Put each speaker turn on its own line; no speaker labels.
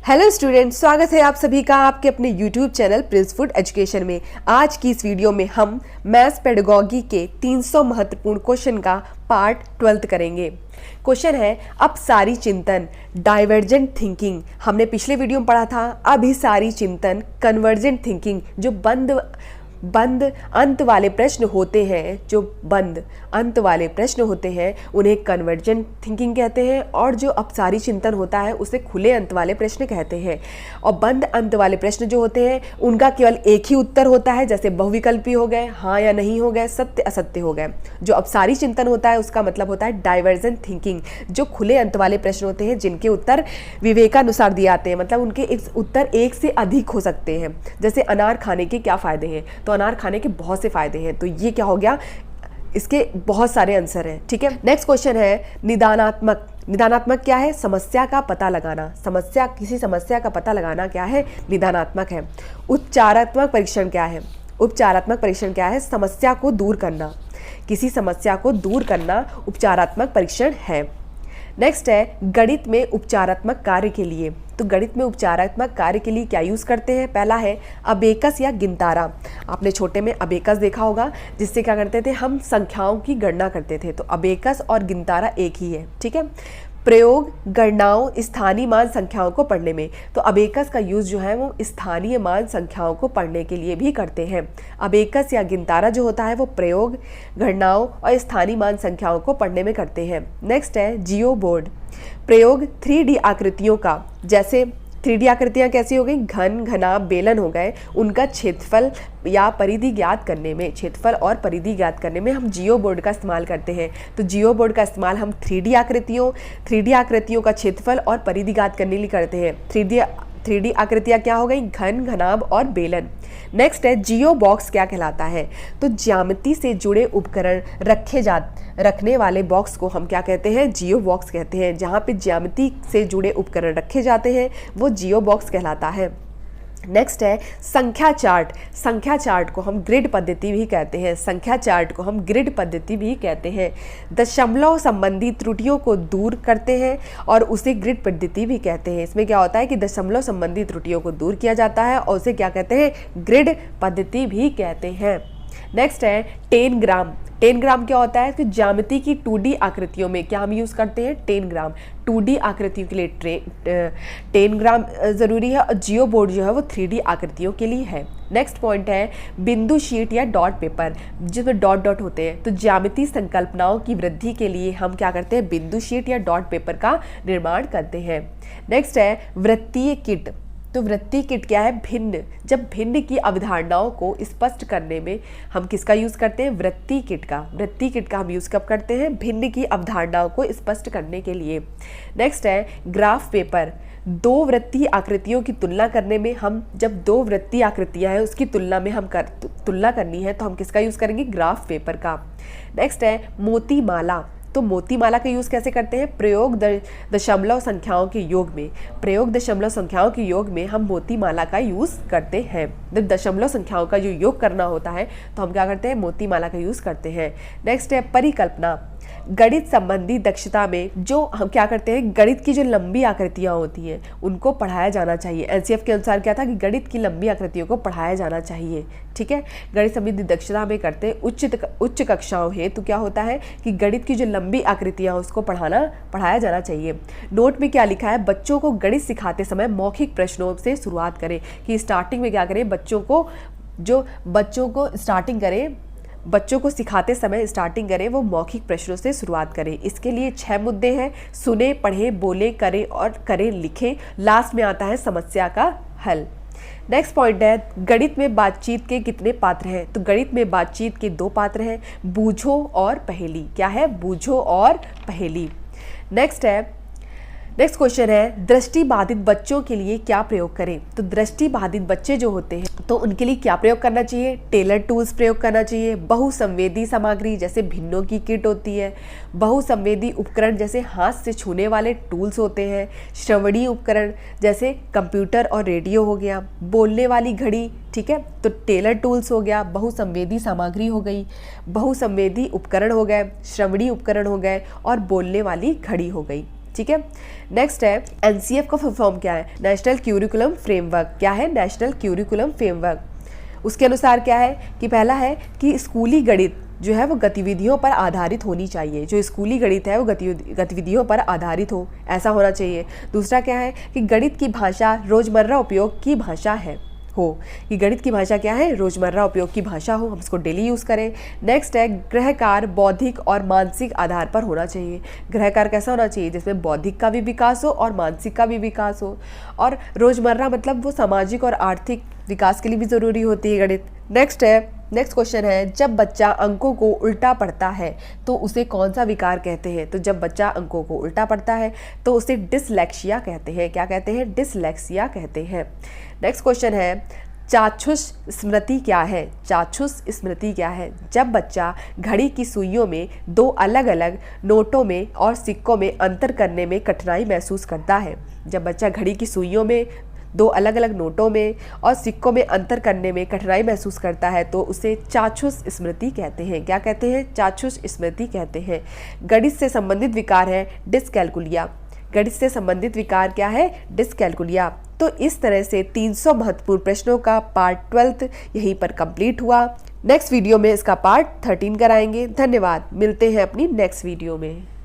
Hello students, स्वागत है आप सभी का आपके अपने YouTube channel Prince food education में। आज की इस वीडियो में हम मैथ्स पेडागॉजी के 300 महत्वपूर्ण क्वेश्चन का पार्ट 12 करेंगे। क्वेश्चन है अपसारी चिंतन, डाइवर्जेंट थिंकिंग हमने पिछले वीडियो में पढ़ा था। अभिसारी चिंतन, कन्वर्जेंट थिंकिंग, जो बंद अंत वाले प्रश्न होते हैं, जो बंद अंत वाले प्रश्न होते हैं उन्हें कन्वर्जेंट थिंकिंग कहते हैं, और जो अपसारी चिंतन होता है उसे खुले अंत वाले प्रश्न कहते हैं। और बंद अंत वाले प्रश्न जो होते हैं उनका केवल एक ही उत्तर होता है, जैसे बहुविकल्पी हो गए, हाँ या नहीं हो गए, सत्य असत्य हो गए। जो अपसारी चिंतन होता है उसका मतलब होता है डाइवर्जेंट थिंकिंग, जो खुले अंत वाले प्रश्न होते हैं जिनके उत्तर विवेकानुसार दिए आते हैं, मतलब उनके उत्तर एक से अधिक हो सकते हैं। जैसे अनार खाने के क्या फायदे हैं, तो अनार खाने के बहुत से फायदे हैं, तो ये क्या हो गया, इसके बहुत सारे आंसर हैं। ठीक है, नेक्स्ट क्वेश्चन है निदानात्मक। निदानात्मक क्या है? समस्या का पता लगाना। किसी समस्या का पता लगाना क्या है? निदानात्मक है। उपचारात्मक परीक्षण क्या है? उपचारात्मक परीक्षण क्या है? समस्या को दूर करना। किसी समस्या को दूर करना उपचारात्मक परीक्षण है। नेक्स्ट है गणित में उपचारात्मक कार्य के लिए। तो गणित में उपचारात्मक कार्य के लिए क्या यूज़ करते हैं? पहला है अबेकस या गिनतारा। आपने छोटे में अबेकस देखा होगा, जिससे क्या करते थे, हम संख्याओं की गणना करते थे। तो अबेकस और गिनतारा एक ही है। ठीक है। प्रयोग गणनाओं स्थानीय मान संख्याओं को पढ़ने में। तो अबेकस का यूज़ जो है वो स्थानीय मान संख्याओं को पढ़ने के लिए भी करते हैं। अबेकस या गिनतारा जो होता है वो प्रयोग गणनाओं और स्थानीय मान संख्याओं को पढ़ने में करते हैं। नेक्स्ट है जियो बोर्ड। प्रयोग 3D आकृतियों का, जैसे 3D आकृतियाँ कैसी हो गई, घन, घना, बेलन हो गए, उनका क्षेत्रफल या परिधि ज्ञात करने में, क्षेत्रफल और परिधि ज्ञात करने में हम जियो बोर्ड का इस्तेमाल करते हैं। तो जियो बोर्ड का इस्तेमाल हम 3D आकृतियों का क्षेत्रफल और परिधि ज्ञात करने के लिए करते हैं। 3D आकृतियाँ क्या हो गई, घन, घनाभ और बेलन। नेक्स्ट है जियो बॉक्स क्या कहलाता है? तो ज्यामिति से जुड़े उपकरण रखने वाले बॉक्स को हम क्या कहते हैं? जियो बॉक्स कहते हैं। जहाँ पे ज्यामिति से जुड़े उपकरण रखे जाते हैं वो जियो बॉक्स कहलाता है। नेक्स्ट है संख्या चार्ट। संख्या चार्ट को हम ग्रिड पद्धति भी कहते हैं। संख्या चार्ट को हम ग्रिड पद्धति भी कहते हैं। दशमलव संबंधी त्रुटियों को दूर करते हैं और उसे ग्रिड पद्धति भी कहते हैं। इसमें क्या होता है कि दशमलव संबंधी त्रुटियों को दूर किया जाता है और उसे क्या कहते हैं? ग्रिड पद्धति भी कहते हैं। नेक्स्ट है 10 ग्राम। 10 ग्राम क्या होता है? कि ज्यामिति की 2D आकृतियों में क्या हम यूज़ करते हैं? 10 ग्राम। 2D आकृतियों के लिए 10 ग्राम ज़रूरी है, और जियो बोर्ड जो है वो 3D आकृतियों के लिए है। नेक्स्ट पॉइंट है बिंदु शीट या डॉट पेपर, जिसमें डॉट डॉट होते हैं। तो ज्यामिति संकल्पनाओं की वृद्धि के लिए हम क्या करते हैं? बिंदु शीट या डॉट पेपर का निर्माण करते हैं। नेक्स्ट है वृत्तीय किट। तो वृत्तीय किट क्या है? भिन्न। जब भिन्न की अवधारणाओं को स्पष्ट करने में हम किसका यूज़ करते हैं? वृत्तीय किट का। वृत्तीय किट का हम यूज़ कब करते हैं? भिन्न की अवधारणाओं को स्पष्ट करने के लिए। नेक्स्ट है ग्राफ पेपर। दो वृत्तीय आकृतियों की तुलना करने में हम, जब दो वृत्तीय आकृतियां हैं उसकी तुलना में हम तुलना करनी है तो हम किसका यूज़ करेंगे? ग्राफ पेपर का। नेक्स्ट है मोतीमाला। तो मोतीमाला का यूज़ कैसे करते हैं? प्रयोग दशमलव संख्याओं के योग में। प्रयोग दशमलव संख्याओं के योग में हम मोतीमाला का यूज़ करते हैं। जब दशमलव संख्याओं का जो योग करना होता है तो हम क्या करते हैं? मोतीमाला का यूज़ करते हैं। नेक्स्ट है परिकल्पना। गणित संबंधी दक्षता में जो हम क्या करते हैं? गणित की जो लंबी आकृतियाँ होती हैं उनको पढ़ाया जाना चाहिए। एनसीएफ के अनुसार क्या था कि गणित की लंबी आकृतियों को पढ़ाया जाना चाहिए। ठीक है, गणित संबंधी दक्षता में करते उच्च कक्षाओं है तो क्या होता है कि गणित की जो लंबी आकृतियाँ उसको पढ़ाया जाना चाहिए। नोट में क्या लिखा है? बच्चों को गणित सिखाते समय मौखिक प्रश्नों से शुरुआत करें। कि स्टार्टिंग में क्या करें? बच्चों को सिखाते समय स्टार्टिंग करें वो मौखिक प्रश्नों से शुरुआत करें। इसके लिए 6 मुद्दे हैं: सुने, पढ़े, बोले, करें और करें, लिखें। लास्ट में आता है समस्या का हल। नेक्स्ट पॉइंट है गणित में बातचीत के कितने पात्र हैं? तो गणित में बातचीत के 2 पात्र हैं, बूझो और पहेली। क्या है? बूझो और पहेली। नेक्स्ट क्वेश्चन है दृष्टिबाधित बच्चों के लिए क्या प्रयोग करें? तो दृष्टिबाधित बच्चे जो होते हैं तो उनके लिए क्या प्रयोग करना चाहिए? टेलर टूल्स प्रयोग करना चाहिए। बहुसंवेदी सामग्री जैसे भिन्नों की किट होती है। बहुसंवेदी उपकरण जैसे हाथ से छूने वाले टूल्स होते हैं। श्रवणीय उपकरण जैसे कंप्यूटर और रेडियो हो गया। बोलने वाली घड़ी, ठीक है, तो टेलर टूल्स हो गया, बहुसंवेदी सामग्री हो गई, बहुसंवेदी उपकरण हो गए, श्रवणीय उपकरण हो गए और बोलने वाली घड़ी हो गई। ठीक है। नेक्स्ट है एनसीएफ का फुल फॉर्म क्या है? National curriculum framework. क्या है? National curriculum framework. उसके अनुसार क्या है कि पहला है कि स्कूली गणित जो है वो गतिविधियों पर आधारित होनी चाहिए। जो स्कूली गणित है वो गतिविधियों पर आधारित हो, ऐसा होना चाहिए। दूसरा क्या है कि गणित की भाषा रोजमर्रा उपयोग की भाषा है हो, कि गणित की भाषा क्या है? रोजमर्रा उपयोग की भाषा हो, हम इसको डेली यूज़ करें। नेक्स्ट है गृह कार्य बौद्धिक और मानसिक आधार पर होना चाहिए। गृह कार्य कैसा होना चाहिए? जिसमें बौद्धिक का भी विकास हो और मानसिक का भी विकास हो। और रोजमर्रा मतलब वो सामाजिक और आर्थिक विकास के लिए भी ज़रूरी होती है गणित। नेक्स्ट क्वेश्चन है जब बच्चा अंकों को उल्टा पढ़ता है तो उसे कौन सा विकार कहते हैं? तो जब बच्चा अंकों को उल्टा पढ़ता है तो उसे डिसलेक्सिया कहते हैं। क्या कहते हैं? डिसलेक्सिया कहते हैं। नेक्स्ट क्वेश्चन है चाक्षुष स्मृति क्या है? चाक्षुष स्मृति क्या है? जब बच्चा घड़ी की सुइयों में दो अलग अलग नोटों में और सिक्कों में अंतर करने में कठिनाई महसूस करता है। जब बच्चा घड़ी की सुइयों में दो अलग अलग नोटों में और सिक्कों में अंतर करने में कठिनाई महसूस करता है तो उसे चाक्षुष स्मृति कहते हैं। क्या कहते हैं? चाक्षुष स्मृति कहते हैं। गणित से संबंधित विकार है डिसकैलकुलिया। गणित से संबंधित विकार क्या है? डिसकैलकुलिया। तो इस तरह से 300 महत्वपूर्ण प्रश्नों का पार्ट 12 यहीं पर कंप्लीट हुआ। नेक्स्ट वीडियो में इसका पार्ट 13 कराएंगे। धन्यवाद, मिलते हैं अपनी नेक्स्ट वीडियो में।